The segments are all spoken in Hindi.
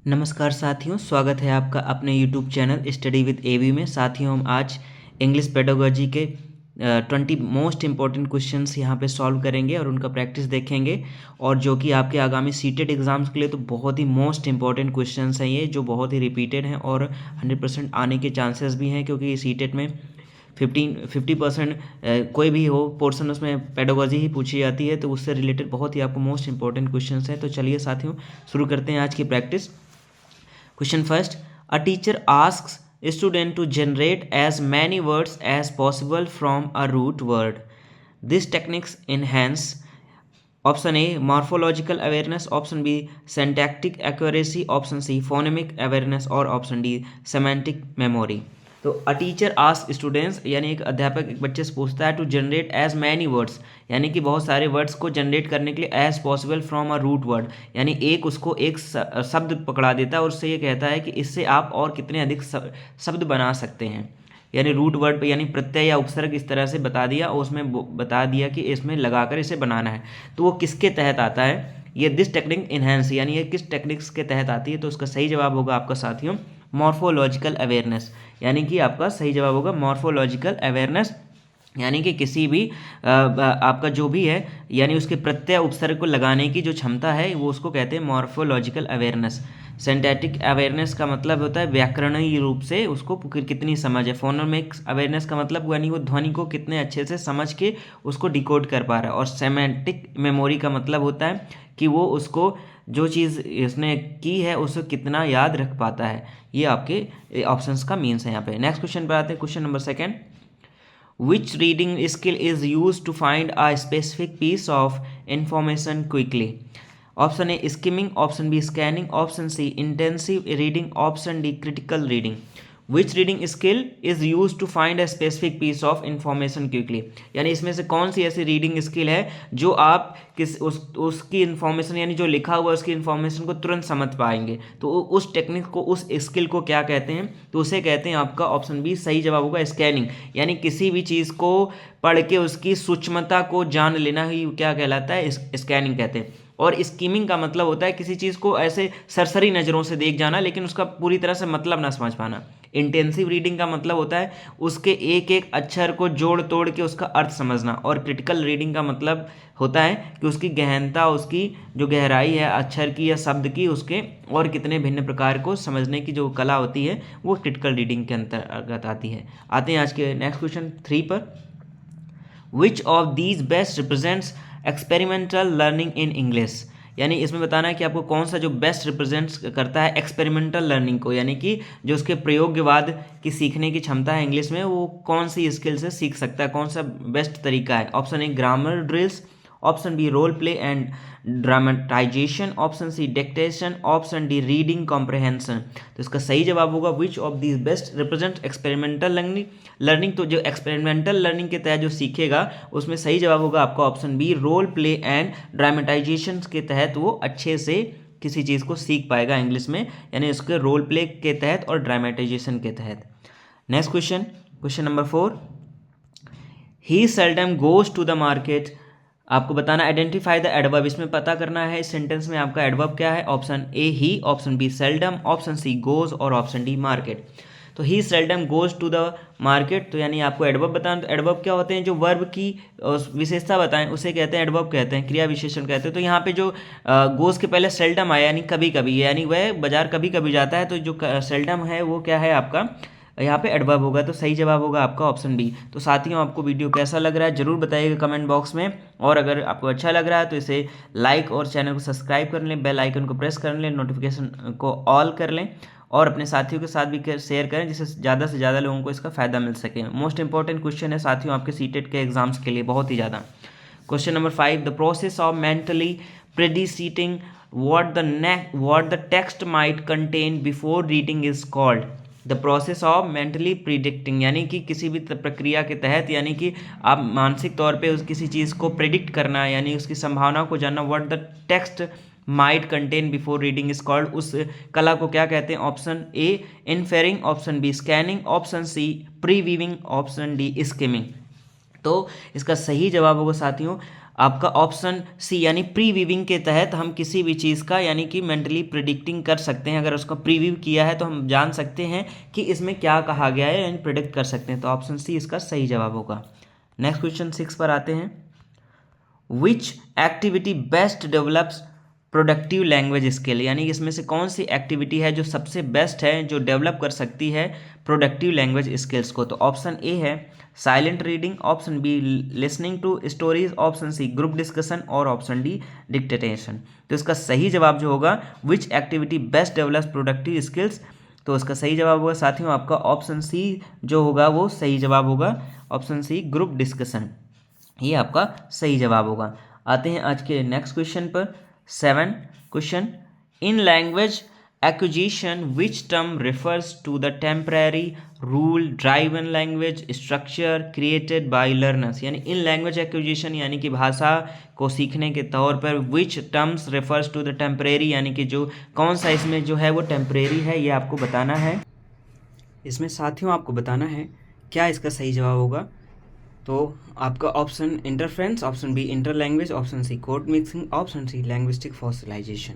नमस्कार साथियों, स्वागत है आपका अपने YouTube चैनल स्टडी विद एवी में। साथियों, हम आज इंग्लिश पेडागोजी के 20 मोस्ट इम्पॉर्टेंट क्वेश्चंस यहाँ पे सॉल्व करेंगे और उनका प्रैक्टिस देखेंगे, और जो कि आपके आगामी सीटेट एग्ज़ाम्स के लिए तो बहुत ही मोस्ट इम्पॉर्टेंट क्वेश्चंस हैं ये, जो बहुत ही रिपीटेड हैं और 100% आने के चांसेस भी हैं, क्योंकि सीटेट में 50% कोई भी हो पोर्शन उसमें पेडागोजी ही पूछी जाती है, तो उससे रिलेटेड बहुत ही आपको मोस्ट इंपॉर्टेंट क्वेश्चंस हैं। तो चलिए साथियों, शुरू करते हैं आज की practice. Question first. A teacher asks a student to generate as many words as possible from a root word. These techniques enhance option A morphological awareness, option B syntactic accuracy, option C phonemic awareness और option D semantic memory। तो अ टीचर आस्क स्टूडेंट्स, यानी एक अध्यापक एक बच्चे से पूछता है to generate as many words, यानी कि बहुत सारे वर्ड्स को जनरेट करने के लिए as possible from a root word, यानी उसको एक शब्द पकड़ा देता है और उससे ये कहता है कि इससे आप और कितने अधिक शब्द बना सकते हैं। यानी रूट वर्ड पे यानी प्रत्यय या उपसर्ग इस तरह से बता दिया और उसमें बता दिया कि इसमें लगाकर इसे बनाना है। तो वो किसके तहत आता है? ये दिस टेक्निक इनहेंस, यानी ये किस टेक्निक्स के तहत आती है? तो उसका सही जवाब होगा आपका साथियों मॉर्फोलॉजिकल अवेयरनेस, यानी कि आपका सही जवाब होगा मॉर्फोलॉजिकल अवेयरनेस, यानी कि किसी भी आपका जो भी है, यानी उसके प्रत्यय उपसर्ग को लगाने की जो क्षमता है वो उसको कहते हैं मॉर्फोलॉजिकल अवेयरनेस। सिंटैक्टिक अवेयरनेस का मतलब होता है व्याकरणीय रूप से उसको कितनी समझ है। फोनेमिक अवेयरनेस का मतलब यानी वो ध्वनि को कितने अच्छे से समझ के उसको डिकोड कर पा रहा है। और सेमेंटिक मेमोरी का मतलब होता है कि वो उसको जो चीज़ इसने की है उसको कितना याद रख पाता है। ये आपके ऑप्शंस का मीन्स है यहाँ पे। नेक्स्ट क्वेश्चन पर आते हैं, question number second. Which reading skill is used to find a specific piece of information quickly? Option A skimming, option B scanning, option C intensive reading, option D critical reading. Which reading skill is used to find a specific piece of information quickly? यानी इसमें से कौन सी ऐसी रीडिंग स्किल है जो आप उसकी इन्फॉर्मेशन यानी जो लिखा हुआ है उसकी इन्फॉर्मेशन को तुरंत समझ पाएंगे। तो उस टेक्निक को, उस स्किल को क्या कहते हैं? तो उसे कहते हैं आपका ऑप्शन बी सही जवाब होगा स्कैनिंग, यानी किसी भी चीज़ को पढ़ के उसकी सूक्ष्मता को जान लेना ही क्या कहलाता है? स्कैनिंग कहते हैं। और स्कीमिंग का मतलब होता है किसी चीज़ को ऐसे सरसरी नज़रों से देख जाना लेकिन उसका पूरी तरह से मतलब ना समझ पाना। इंटेंसिव रीडिंग का मतलब होता है उसके एक एक अक्षर को जोड़ तोड़ के उसका अर्थ समझना। और क्रिटिकल रीडिंग का मतलब होता है कि उसकी गहनता, उसकी जो गहराई है अक्षर की या शब्द की, उसके और कितने भिन्न प्रकार को समझने की जो कला होती है वो क्रिटिकल रीडिंग के अंतर्गत आती है। आते हैं आज के नेक्स्ट क्वेश्चन 3 पर। विच of these best represents experimental learning in English? यानी इसमें बताना है कि आपको कौन सा जो बेस्ट रिप्रेजेंट्स करता है एक्सपेरिमेंटल लर्निंग को, यानी कि जो उसके प्रयोगवाद की सीखने की क्षमता है इंग्लिश में, वो कौन सी स्किल से सीख सकता है, कौन सा बेस्ट तरीका है? Option A grammar drills, option B role play and dramatization, option C dictation, option D reading comprehension. तो इसका सही जवाब होगा which of these best represent experimental learning. तो जो एक्सपेरिमेंटल लर्निंग के तहत जो सीखेगा उसमें सही जवाब होगा आपका option B role play and dramatization के तहत वो अच्छे से किसी चीज़ को सीख पाएगा इंग्लिश में, यानी उसके रोल प्ले के तहत और ड्रामेटाइजेशन के तहत। Next question, question number 4। He seldom goes to the market. आपको बताना आइडेंटिफाई द एडवर्ब, इसमें पता करना है इस सेंटेंस में आपका एडवर्ब क्या है। Option A he, option B seldom, option C goes और ऑप्शन डी मार्केट। तो he seldom goes to the market, तो यानी आपको एडवर्ब बताना। तो एडवर्ब क्या होते हैं? जो वर्ब की विशेषता बताएं उसे कहते हैं एडवर्ब कहते हैं, क्रिया विशेषण कहते हैं। तो यहाँ पे जो गोज के पहले सेल्डम आया यानी कभी कभी, यानी वह बाजार कभी कभी जाता है, तो जो सेल्डम है वो क्या है आपका यहाँ पे एडवर्ब होगा। तो सही जवाब होगा आपका ऑप्शन बी। तो साथियों, आपको वीडियो कैसा लग रहा है जरूर बताइएगा कमेंट बॉक्स में, और अगर आपको अच्छा लग रहा है तो इसे लाइक और चैनल को सब्सक्राइब कर लें, बेल आइकन को प्रेस कर लें, नोटिफिकेशन को ऑल कर लें और अपने साथियों के साथ भी शेयर करें जिससे ज़्यादा से ज़्यादा लोगों को इसका फ़ायदा मिल सके। मोस्ट इंपॉर्टेंट क्वेश्चन है साथियों आपके सीटेट के एग्जाम्स के लिए, बहुत ही ज़्यादा। Question number 5। The process of mentally predicting what the text might contain before reading is called। The process of mentally predicting, यानी कि किसी भी प्रक्रिया के तहत, यानी कि आप मानसिक तौर पे उस किसी चीज़ को प्रिडिक्ट करना यानी उसकी संभावना को जानना, what the text might contain before reading is called, उस कला को क्या कहते हैं? Option A inferring, option B scanning, option C previewing, option D skimming. तो इसका सही जवाब होगा साथियों आपका ऑप्शन सी यानी प्रीवीविंग के तहत हम किसी भी चीज़ का यानी कि मेंटली प्रिडिक्टिंग कर सकते हैं। अगर उसका प्रीवीव किया है तो हम जान सकते हैं कि इसमें क्या कहा गया है यानी प्रिडिक्ट कर सकते हैं। तो ऑप्शन सी इसका सही जवाब होगा। नेक्स्ट क्वेश्चन 6 पर आते हैं। Which activity best develops productive language skill, यानी इसमें से कौन सी एक्टिविटी है जो सबसे बेस्ट है, जो डेवलप कर सकती है प्रोडक्टिव लैंग्वेज स्किल्स को। तो ऑप्शन ए है silent reading, option B listening to stories, option C group discussion और ऑप्शन डी डिक्टेशन। तो इसका सही जवाब जो होगा which activity best develops productive skills, तो इसका सही जवाब होगा साथियों आपका ऑप्शन सी जो होगा वो सही जवाब होगा। ऑप्शन सी ग्रुप डिस्कशन, ये आपका सही जवाब होगा। आते हैं आज के नेक्स्ट क्वेश्चन पर। 7 question, in language acquisition which term refers to the temporary rule driven language structure created by learners, यानी इन लैंग्वेज एक्विजिशन यानी कि भाषा को सीखने के तौर पर which terms refers to the temporary, यानी कि जो कौन सा इसमें जो है वो टेम्परेरी है, ये आपको बताना है। इसमें साथियों आपको बताना है क्या इसका सही जवाब होगा। तो आपका option interference, option B interlanguage, option C code mixing, option C linguistic fossilization.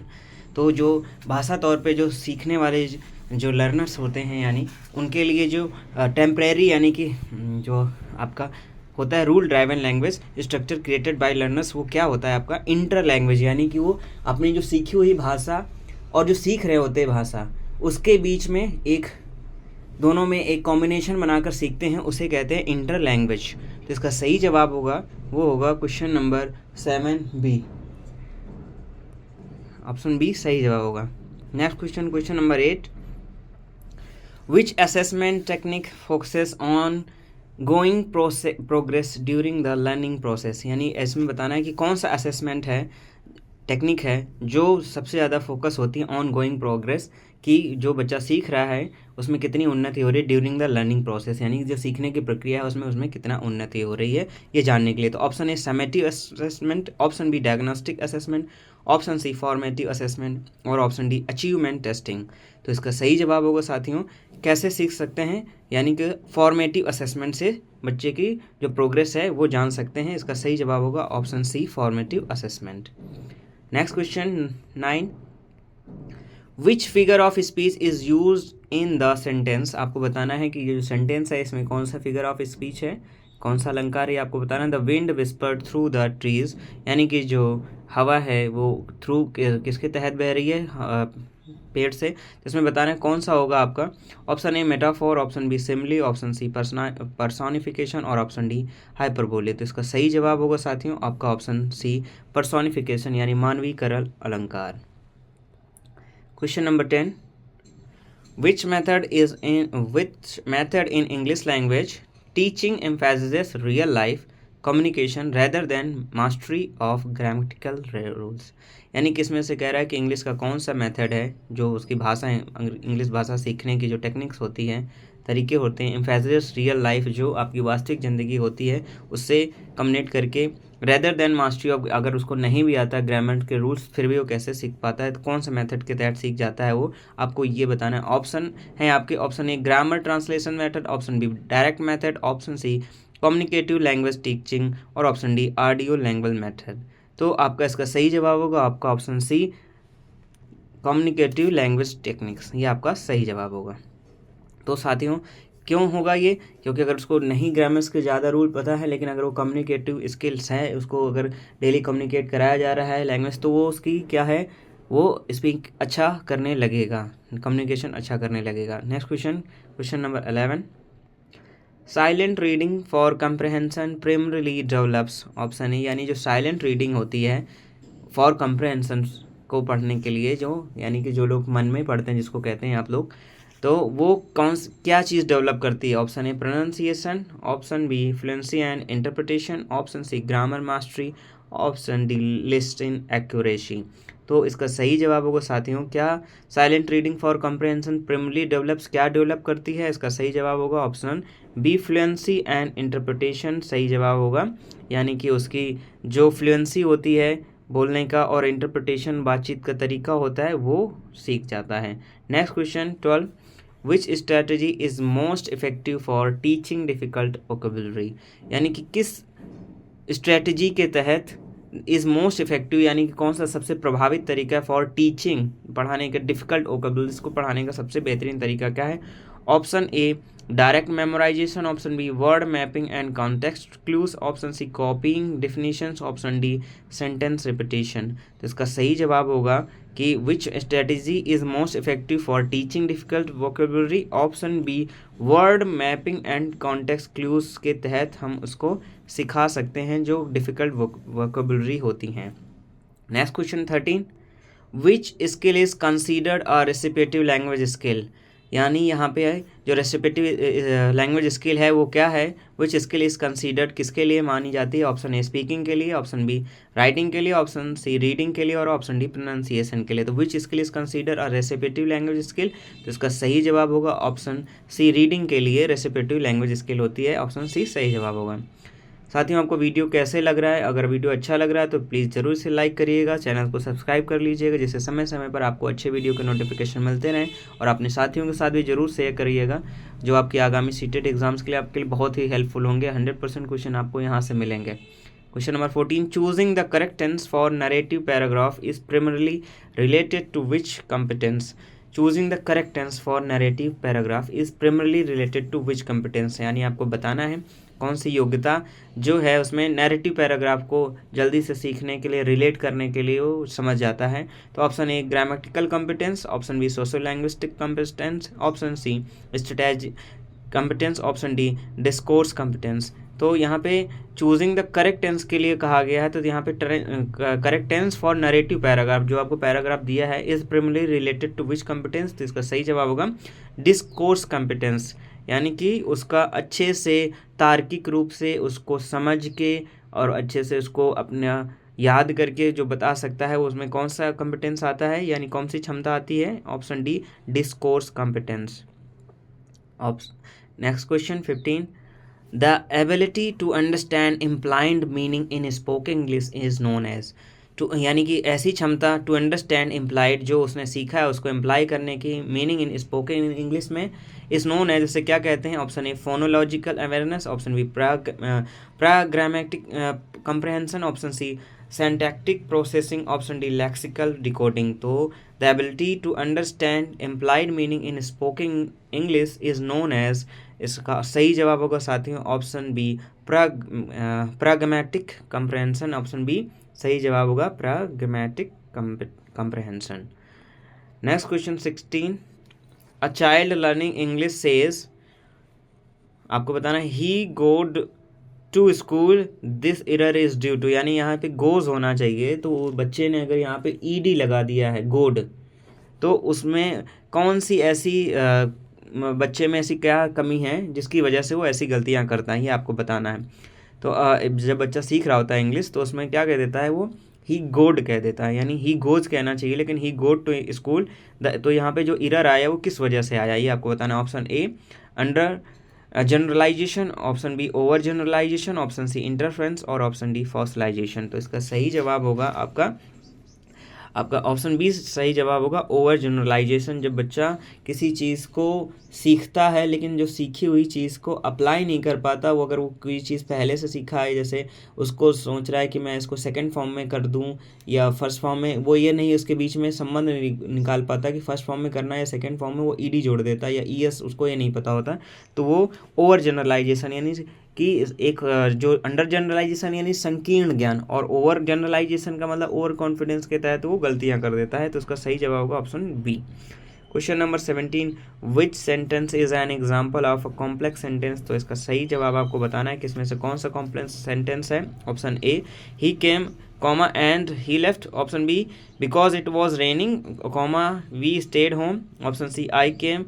तो जो भाषा तौर पे जो सीखने वाले जो लर्नर्स होते हैं यानी उनके लिए जो टेम्परेरी यानी कि जो आपका होता है rule driven language structure created by learners, वो क्या होता है आपका इंटर लैंग्वेज, यानी कि वो अपनी जो सीखी हुई भाषा और जो सीख रहे होते हैं भाषा उसके बीच में एक दोनों में एक कॉम्बिनेशन बनाकर सीखते हैं, उसे कहते हैं इंटर लैंग्वेज। तो इसका सही जवाब होगा वो होगा question number 7 B, option B सही जवाब होगा। Next question, question number 8, which assessment technique focuses on going progress during the learning process, यानी इसमें बताना है कि कौन सा असेसमेंट है टेक्निक है जो सबसे ज़्यादा फोकस होती है ऑन गोइंग प्रोग्रेस, कि जो बच्चा सीख रहा है उसमें कितनी उन्नति हो रही है ड्यूरिंग द लर्निंग प्रोसेस, यानी जो सीखने की प्रक्रिया है उसमें कितना उन्नति हो रही है ये जानने के लिए। तो option A summative assessment, option B diagnostic assessment, option C formative assessment और ऑप्शन डी अचीवमेंट टेस्टिंग। तो इसका सही जवाब होगा साथियों कैसे सीख सकते हैं, यानी कि फॉर्मेटिव असेसमेंट से बच्चे की जो प्रोग्रेस है वो जान सकते हैं। इसका सही जवाब होगा option C formative assessment. Next question 9, which figure of speech is use in the sentence, आपको बताना है कि ये जो सेंटेंस है इसमें कौन सा फिगर ऑफ स्पीच है, कौन सा अलंकार है, आपको बताना है। The wind whispered through the trees, यानी कि जो हवा है वो थ्रू किसके तहत बह रही है पेड़ से, तो इसमें बताना है कौन सा होगा आपका। Option A metaphor, option B simile, option C personification और ऑप्शन डी हाइपरबोले। तो इसका सही जवाब होगा साथियों आपका ऑप्शन सी पर्सोनिफिकेशन यानी मानवीकरण अलंकार। Question number 10, which method in English language teaching emphasizes real life communication rather than mastery of grammatical rules, यानी कि इसमें से कह रहा है कि इंग्लिश का कौन सा मेथड है जो उसकी भाषा है इंग्लिश भाषा सीखने की जो टेक्निक्स होती हैं तरीके होते हैं एम्फेसिस रियल लाइफ जो आपकी वास्तविक ज़िंदगी होती है उससे कम्युनिकेट करके रेदर देन मास्टरी ऑफ, अगर उसको नहीं भी आता ग्रामर के रूल्स फिर भी वो कैसे सीख पाता है, तो कौन सा मेथड के तहत सीख जाता है वो आपको ये बताना है। ऑप्शन है आपके, option A grammar translation method, option B direct method, option C communicative language teaching और option D audio language method. तो आपका इसका सही जवाब होगा आपका option C communicative language techniques, ये आपका सही जवाब होगा। तो साथियों क्यों होगा ये, क्योंकि अगर उसको नहीं ग्रामर्स के ज़्यादा रूल पता है लेकिन अगर वो कम्युनिकेटिव स्किल्स है उसको अगर डेली कम्युनिकेट कराया जा रहा है लैंग्वेज तो वो उसकी क्या है वो स्पीक अच्छा करने लगेगा, कम्युनिकेशन अच्छा करने लगेगा। Next question, question number 11, silent reading for comprehension primarily develops, option A यानी जो साइलेंट रीडिंग होती है फॉर कंप्रहेंशन को पढ़ने के लिए जो यानी कि जो लोग मन में पढ़ते हैं जिसको कहते हैं आप लोग, तो वो क्या चीज़ डेवलप करती है। Option A pronunciation, option B fluency and interpretation, option C grammar mastery, option D listing accuracy. तो इसका सही जवाब होगा साथियों क्या silent reading for comprehension primarily develops क्या डेवलप करती है, इसका सही जवाब होगा option B fluency and interpretation सही जवाब होगा, यानी कि उसकी जो फ्लुएंसी होती है बोलने का और इंटरप्रिटेशन बातचीत का तरीका होता है वो सीख जाता है। Next question 12, which strategy is most effective for teaching difficult vocabulary, यानी कि किस स्ट्रैटेजी के तहत इज़ मोस्ट इफेक्टिव यानी कि कौन सा सबसे प्रभावित तरीका है फॉर टीचिंग, पढ़ाने का डिफ़िकल्ट वोकैबुलरीज को पढ़ाने का सबसे बेहतरीन तरीका क्या है? Option A direct memorization, option B word mapping and context clues, option C copying definitions, option D sentence repetition. तो इसका सही जवाब होगा कि which strategy is most effective for teaching difficult vocabulary, option B word mapping and context clues के तहत हम उसको सिखा सकते हैं जो डिफिकल्ट वोकैबुलरी होती हैं। Next question 13, which skill is considered a receptive language skill, यानी यहाँ पे जो रेसिपिएटिव लैंग्वेज स्किल है वो क्या है? विच स्किल इज कंसीडर्ड किसके लिए मानी जाती है? ऑप्शन ए स्पीकिंग के लिए, ऑप्शन बी राइटिंग के लिए, ऑप्शन सी रीडिंग के लिए और ऑप्शन डी प्रोनाउंसिएशन के लिए। तो which skill is considered a receptive language skill, तो इसका सही जवाब होगा ऑप्शन सी रीडिंग के लिए रेसिपिएटिव लैंग्वेज स्किल होती है, ऑप्शन सी सही जवाब होगा। साथियों आपको वीडियो कैसे लग रहा है? अगर वीडियो अच्छा लग रहा है तो प्लीज़ ज़रूर से लाइक करिएगा, चैनल को सब्सक्राइब कर लीजिएगा जिससे समय समय पर आपको अच्छे वीडियो के नोटिफिकेशन मिलते रहें, और अपने साथियों के साथ भी ज़रूर शेयर करिएगा जो आपके आगामी सीटेट एग्जाम्स के लिए आपके लिए बहुत ही हेल्पफुल होंगे। 100% क्वेश्चन आपको यहाँ से मिलेंगे। Question number 14, choosing the correct tense for narrative paragraph is primarily related to which competence? Choosing the correct tense for narrative paragraph is primarily related to which competence, यानी आपको बताना है कौन सी योग्यता जो है उसमें नैरेटिव पैराग्राफ को जल्दी से सीखने के लिए, रिलेट करने के लिए वो समझ जाता है। तो option A grammatical competence, option B social linguistic competence, option C strategy competence, option D discourse competence. तो यहाँ पे चूजिंग द करेक्ट टेंस के लिए कहा गया है, तो यहाँ पे correct tense for narrative paragraph जो आपको पैराग्राफ दिया है is primarily related to which competence, तो इसका सही जवाब होगा डिस्कोर्स कॉम्पिटेंस, यानी कि उसका अच्छे से तार्किक रूप से उसको समझ के और अच्छे से उसको अपना याद करके जो बता सकता है वो उसमें कौन सा कॉम्पिटेंस आता है, यानी कौन सी क्षमता आती है? Option D discourse competence. Next question 15, the ability to understand implied meaning in spoken English is known as, to यानी कि ऐसी क्षमता टू अंडरस्टैंड इम्प्लाइड जो उसने सीखा है उसको इम्प्लाई करने की मीनिंग इन स्पोकन इंग्लिश में इस नोन है, जैसे क्या कहते हैं? Option A phonological awareness, option B pragmatic comprehension, option C syntactic processing, option D lexical decoding. तो the ability to understand implied meaning in spoken English is known as, इसका सही जवाब होगा साथियों option B pragmatic comprehension, option B सही जवाब होगा pragmatic comprehension. Next question 16, a child learning English says, आपको बताना है he goed to school this error is due to, यानी यहाँ पे गोज होना चाहिए, तो बच्चे ने अगर यहाँ पे ईडी लगा दिया है गोड, तो उसमें कौन सी ऐसी बच्चे में ऐसी क्या कमी है जिसकी वजह से वो ऐसी गलतियाँ करता है, ये आपको बताना है। तो जब बच्चा सीख रहा होता है इंग्लिश तो उसमें क्या कह देता है वो ही गोड कह देता है, यानी ही गोज कहना चाहिए लेकिन ही गोड टू स्कूल। तो यहाँ पे जो एरर आया वो किस वजह से आया ये आपको बताना है। Option A under generalization, option B over generalization, option C interference और ऑप्शन डी फॉसिलाइजेशन। तो इसका सही जवाब होगा आपका ऑप्शन बी सही जवाब होगा ओवर जनरलाइजेशन। जब बच्चा किसी चीज़ को सीखता है लेकिन जो सीखी हुई चीज़ को अप्लाई नहीं कर पाता, वो अगर वो कोई चीज़ पहले से सीखा है, जैसे उसको सोच रहा है कि मैं इसको सेकंड फॉर्म में कर दूं या फर्स्ट फॉर्म में, वो ये नहीं उसके बीच में संबंध निकाल पाता कि फर्स्ट फॉर्म में करना है या सेकंड फॉर्म में, वो ईडी जोड़ देता है या ईएस, उसको ये नहीं पता होता, तो वो ओवर जनरलाइजेशन यानी कि एक जो अंडर जनरलाइजेशन यानी संकीर्ण ज्ञान और ओवर जनरलाइजेशन का मतलब ओवर कॉन्फिडेंस के तहत वो गलतियां कर देता है। तो उसका सही जवाब होगा option B. Question number 17, which sentence is an example of a complex sentence, तो इसका सही जवाब आपको बताना है कि इसमें से कौन सा कॉम्प्लेक्स सेंटेंस है। Option A he came comma and he left, option B because it was raining comma we stayed home, option C I came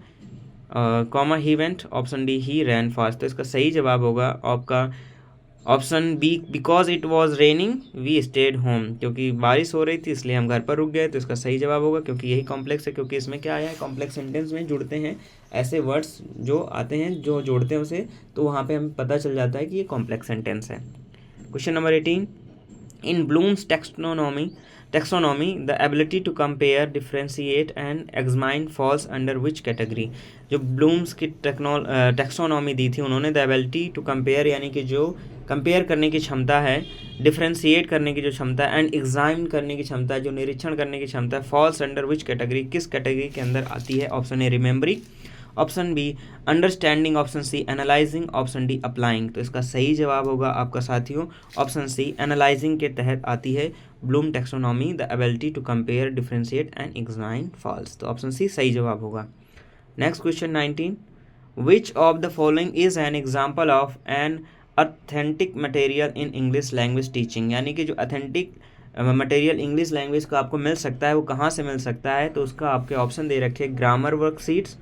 comma he went, option D he ran fast. तो इसका सही जवाब होगा आपका option B because it was raining we stayed home, क्योंकि बारिश हो रही थी इसलिए हम घर पर रुक गए। तो इसका सही जवाब होगा क्योंकि यही कॉम्प्लेक्स है, क्योंकि इसमें क्या आया है कॉम्प्लेक्स सेंटेंस में जुड़ते हैं ऐसे वर्ड्स जो आते हैं जो जोड़ते हैं उसे, तो वहाँ पे हमें पता चल जाता है कि ये कॉम्प्लेक्स सेंटेंस है। Question number 18, in Bloom's taxonomy the ability to compare, differentiate and examine falls under which category। जो ब्लूम्स की टैक्सोनॉमी दी थी उन्होंने द एबिलिटी टू कंपेयर यानी कि जो कंपेयर करने की क्षमता है, डिफ्रेंशिएट करने की जो क्षमता है, एंड एग्जामिन करने की क्षमता है, जो निरीक्षण करने की क्षमता है, फॉल्स अंडर विच कैटेगरी, किस कैटेगरी के अंदर आती है? Option A remembering, option B understanding, option C analysing, option D applying. तो इसका सही जवाब होगा आपका साथियों ऑप्शन सी, एनालाइजिंग के तहत आती है Bloom taxonomy, the ability to compare, differentiate and examine falls. तो ऑप्शन सी सही जवाब होगा। Next question 19, which of the following is an example of an authentic material in English language teaching, यानी कि जो अथेंटिक मटेरियल इंग्लिश लैंग्वेज का आपको मिल सकता है वो कहाँ से मिल सकता है? तो उसका आपके ऑप्शन दे रखे grammar worksheets,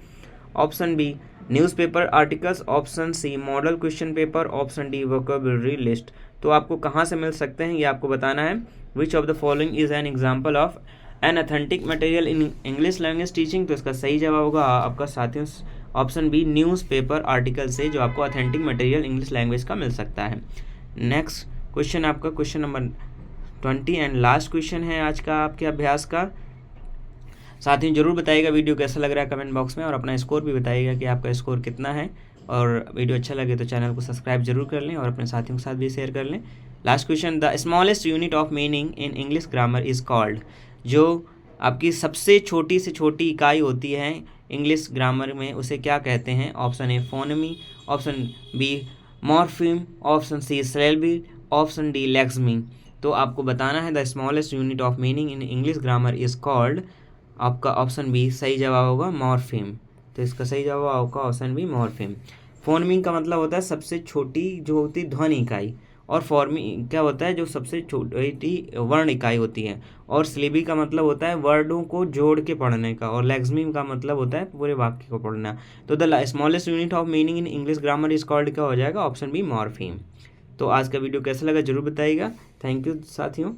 option B newspaper articles, option C model question paper, option D vocabulary list. तो आपको कहाँ से मिल सकते हैं ये आपको बताना है। Which of the following is an example of an authentic material in English language teaching. तो इसका सही जवाब होगा आपका साथियों ऑप्शन बी न्यूज़पेपर आर्टिकल से जो आपको अथेंटिक मटेरियल इंग्लिश लैंग्वेज का मिल सकता है। नेक्स्ट क्वेश्चन आपका question number 20 and last question है आज का आपके अभ्यास का। साथियों जरूर बताइएगा वीडियो कैसा लग रहा है कमेंट बॉक्स में, और अपना स्कोर भी बताइएगा कि आपका स्कोर कितना है। और वीडियो अच्छा लगे तो चैनल को सब्सक्राइब जरूर कर लें और अपने साथियों के साथ भी शेयर कर लें। Last question, the smallest unit of meaning in English grammar is called, जो आपकी सबसे छोटी से छोटी इकाई होती है इंग्लिश ग्रामर में उसे क्या कहते हैं? Option A phoneme, option B morpheme, option C syllable, option D lexeme. तो आपको बताना है the smallest unit of meaning in English grammar is called, आपका ऑप्शन बी सही जवाब होगा मॉर्फीम। तो इसका सही जवाब आपका ऑप्शन बी मॉर्फीम। फोनेमिंग का मतलब होता है सबसे छोटी जो होती है ध्वनि इकाई, और फॉर्मी क्या होता है जो सबसे छोटी वर्ण इकाई होती है, और सिलेबी का मतलब होता है वर्डों को जोड़ के पढ़ने का, और लेक्समी का मतलब होता है पूरे वाक्य को पढ़ना। तो the smallest unit of meaning in English grammar is called क्या हो जाएगा? Option B morpheme. तो आज का वीडियो कैसा लगा जरूर बताइएगा। थैंक यू साथियों।